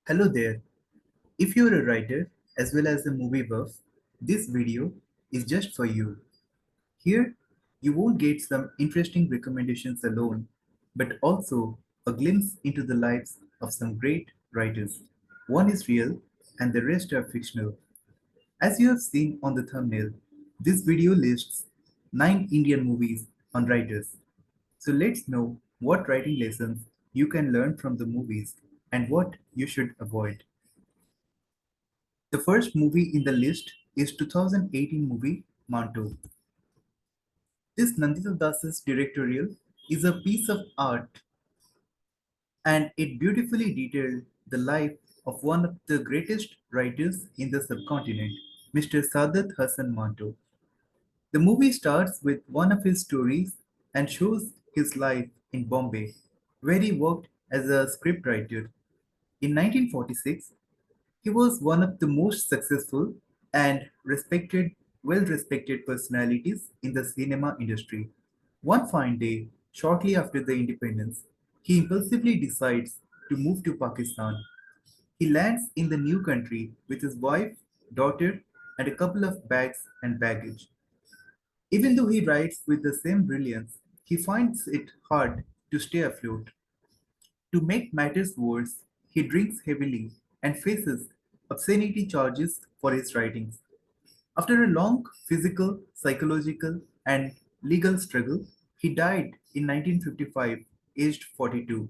Hello there. If you're a writer as well as a movie buff, this video is just for you. Here, you won't get some interesting recommendations alone, but also a glimpse into the lives of some great writers. One is real and the rest are fictional. As you have seen on the thumbnail, this video lists 9 Indian movies on writers. So let's know what writing lessons you can learn from the movies and what you should avoid. The first movie in the list is 2018 movie Manto. This Nandita Das's directorial is a piece of art and it beautifully detailed the life of one of the greatest writers in the subcontinent, Mr. Sadat Hassan Manto. The movie starts with one of his stories and shows his life in Bombay, where he worked as a scriptwriter. In 1946, he was one of the most successful and well-respected personalities in the cinema industry. One fine day, shortly after the independence, he impulsively decides to move to Pakistan. He lands in the new country with his wife, daughter, and a couple of bags and baggage. Even though he writes with the same brilliance, he finds it hard to stay afloat. To make matters worse, he drinks heavily and faces obscenity charges for his writings. After a long physical, psychological, and legal struggle, he died in 1955, aged 42.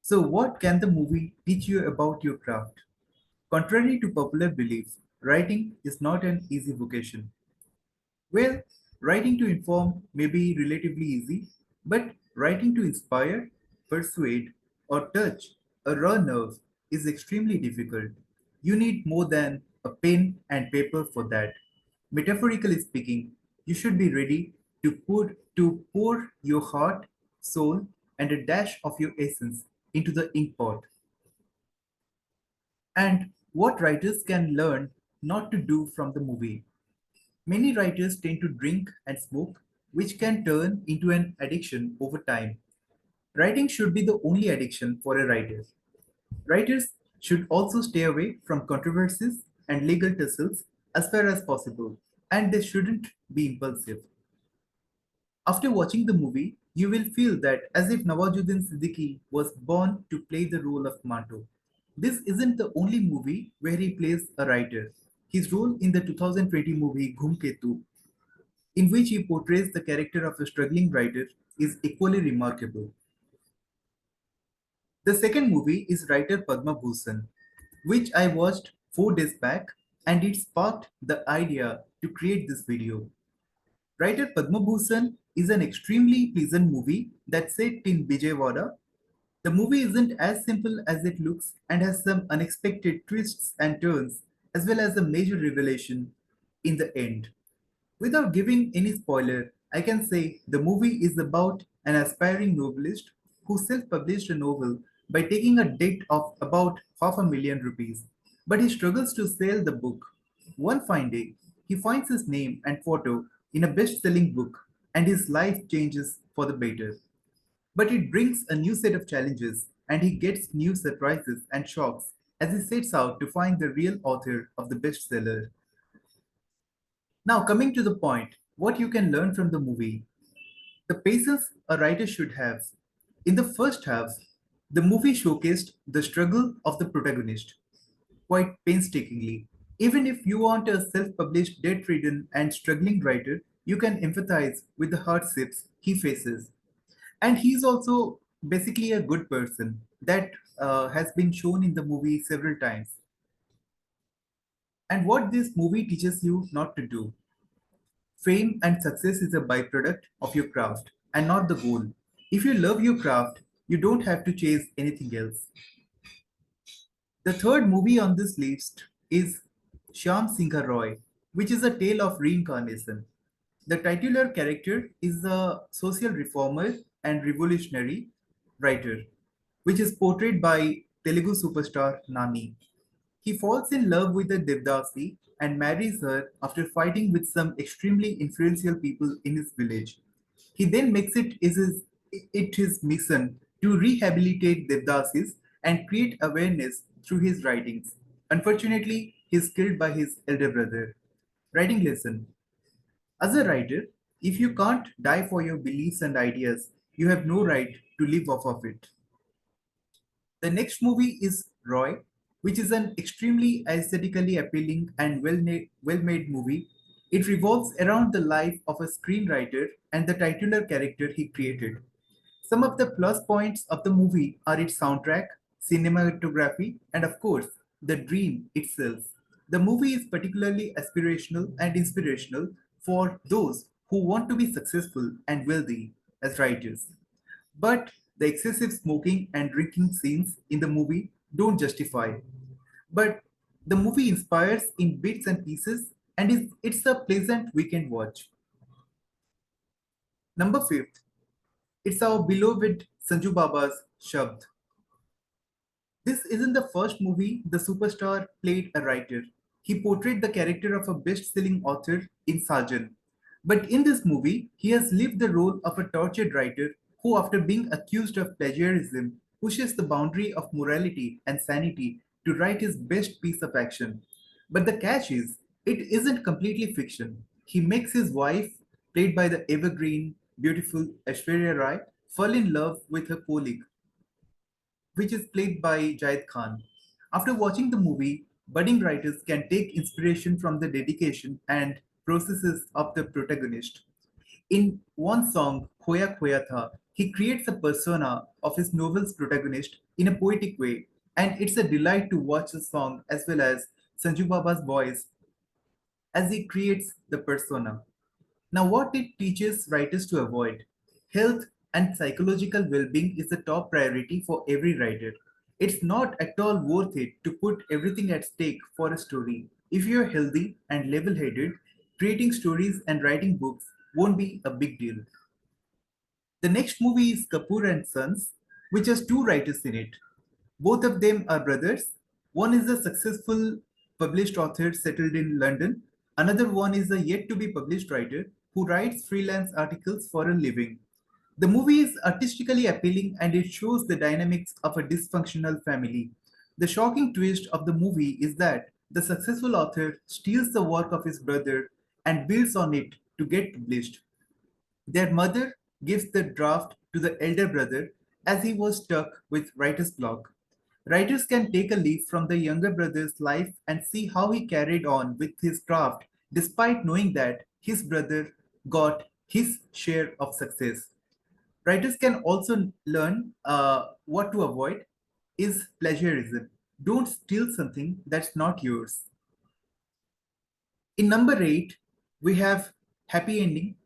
So, what can the movie teach you about your craft? Contrary to popular beliefs, writing is not an easy vocation. Well, writing to inform may be relatively easy, but writing to inspire, persuade, or touch a raw nerve is extremely difficult. You need more than a pen and paper for that. Metaphorically speaking, you should be ready to pour your heart, soul, and a dash of your essence into the ink pot. And what writers can learn not to do from the movie. Many writers tend to drink and smoke, which can turn into an addiction over time. Writing should be the only addiction for a writer. Writers should also stay away from controversies and legal tussles as far as possible, and they shouldn't be impulsive. After watching the movie, you will feel that as if Nawazuddin Siddiqui was born to play the role of Manto. This isn't the only movie where he plays a writer. His role in the 2020 movie Ghoomketu, in which he portrays the character of a struggling writer, is equally remarkable. The second movie is writer Padmabhusan, which I watched 4 days back, and it sparked the idea to create this video. Writer Padmabhusan is an extremely pleasant movie that's set in Vijayawada. The movie isn't as simple as it looks and has some unexpected twists and turns, as well as a major revelation in the end. Without giving any spoiler, I can say the movie is about an aspiring novelist who self published a novel by taking a debt of about half a million rupees. But he struggles to sell the book. One fine day, he finds his name and photo in a best selling book, and his life changes for the better. But it brings a new set of challenges, and he gets new surprises and shocks as he sets out to find the real author of the bestseller. Now, coming to the point, what you can learn from the movie. The patience a writer should have. In the first half, the movie showcased the struggle of the protagonist quite painstakingly. Even if you aren't a self published, debt ridden, and struggling writer, you can empathize with the hardships he faces. And he's also basically a good person that has been shown in the movie several times. And what this movie teaches you not to do. Fame and success is a byproduct of your craft and not the goal. If you love your craft, you don't have to chase anything else. The third movie on this list is Shyam Singha Roy, which is a tale of reincarnation. The titular character is a social reformer and revolutionary writer, which is portrayed by Telugu superstar Nani. He falls in love with a Devdasi and marries her after fighting with some extremely influential people in his village. He then makes it his mission to rehabilitate Devdasis and create awareness through his writings. Unfortunately, he is killed by his elder brother. Writing lesson. As a writer, if you can't die for your beliefs and ideas, you have no right to live off of it. The next movie is Roy, which is an extremely aesthetically appealing and well-made movie. It revolves around the life of a screenwriter and the titular character he created. Some of the plus points of the movie are its soundtrack, cinematography, and of course, the dream itself. The movie is particularly aspirational and inspirational for those who want to be successful and wealthy as writers. But the excessive smoking and drinking scenes in the movie don't justify. But the movie inspires in bits and pieces and it's a pleasant weekend watch. Number fifth, it's our beloved Sanju Baba's Shabd. This isn't the first movie the superstar played a writer. He portrayed the character of a best selling author in Saajan. But in this movie, he has lived the role of a tortured writer who, after being accused of plagiarism, pushes the boundary of morality and sanity to write his best piece of action. But the catch is, it isn't completely fiction. He makes his wife, played by the evergreen, beautiful Aishwarya Rai, fall in love with her colleague which is played by Jayed Khan. After watching the movie, budding writers can take inspiration from the dedication and processes of the protagonist. In one song, Khoya Khoya Tha, he creates a persona of his novel's protagonist in a poetic way, and it's a delight to watch the song as well as Sanju Baba's voice as he creates the persona. Now, what it teaches writers to avoid health and psychological well being is the top priority for every writer. It's not at all worth it to put everything at stake for a story. If you're healthy and level headed, creating stories and writing books won't be a big deal. The next movie is Kapoor and Sons, which has two writers in it. Both of them are brothers. One is a successful published author settled in London. Another one is a yet to be published writer who writes freelance articles for a living. The movie is artistically appealing and it shows the dynamics of a dysfunctional family. The shocking twist of the movie is that the successful author steals the work of his brother and builds on it to get published. Their mother gives the draft to the elder brother as he was stuck with writer's block. Writers can take a leaf from the younger brother's life and see how he carried on with his craft despite knowing that his brother got his share of success. Writers can also learn what to avoid is plagiarism. Don't steal something that's not yours. In number 8, we have Happy Ending.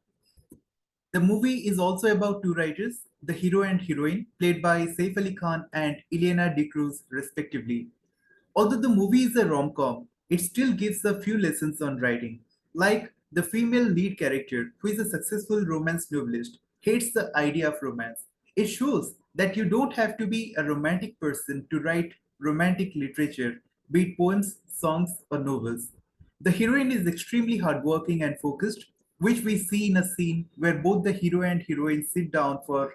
The movie is also about two writers, the hero and heroine, played by Saif Ali Khan and Ileana Cruz, respectively. Although the movie is a rom com, it still gives a few lessons on writing. Like the female lead character, who is a successful romance novelist, hates the idea of romance. It shows that you don't have to be a romantic person to write romantic literature, be it poems, songs, or novels. The heroine is extremely hardworking and focused, which we see in a scene where both the hero and heroine sit down for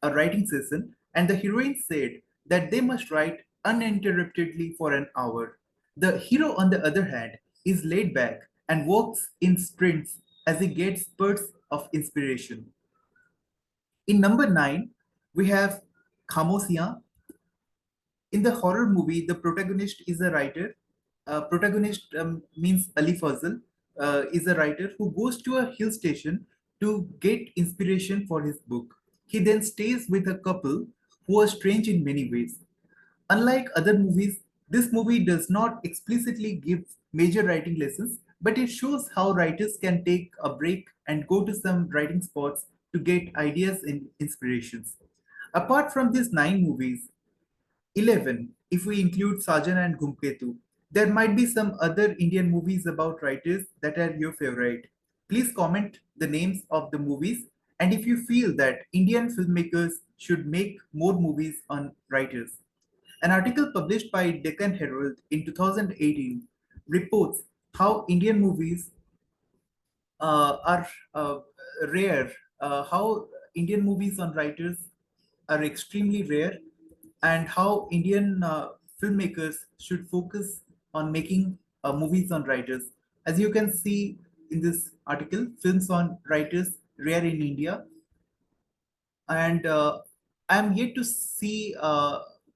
a writing session, and the heroine said that they must write uninterruptedly for an hour. The hero, on the other hand, is laid back and works in sprints as he gets spurts of inspiration. In number 9, we have Khamosiyaan. In the horror movie, the protagonist is a writer. Protagonist means Ali Fazal is a writer who goes to a hill station to get inspiration for his book. He then stays with a couple who are strange in many ways. Unlike other movies, this movie does not explicitly give major writing lessons, but it shows how writers can take a break and go to some writing spots to get ideas and inspirations. Apart from these 9 movies, 11, if we include Saajan and Ghoomketu. There might be some other Indian movies about writers that are your favorite. Please comment the names of the movies and if you feel that Indian filmmakers should make more movies on writers. An article published by Deccan Herald in 2018 reports how Indian movies are rare, how Indian movies on writers are extremely rare, and how Indian filmmakers should focus on making movies on writers. As you can see in this article, films on writers rare in India, and I'm yet to see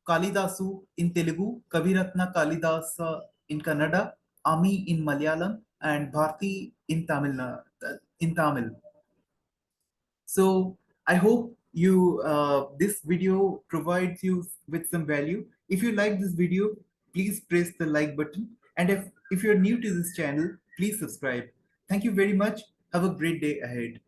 Kalidasu in Telugu, Kaviratna Kalidasa in Kannada, Ami in Malayalam, and Bharti in in Tamil. So I hope you this video provides you with some value. If you like this video, please press the like button, and if you're new to this channel, please subscribe. Thank you very much. Have a great day ahead.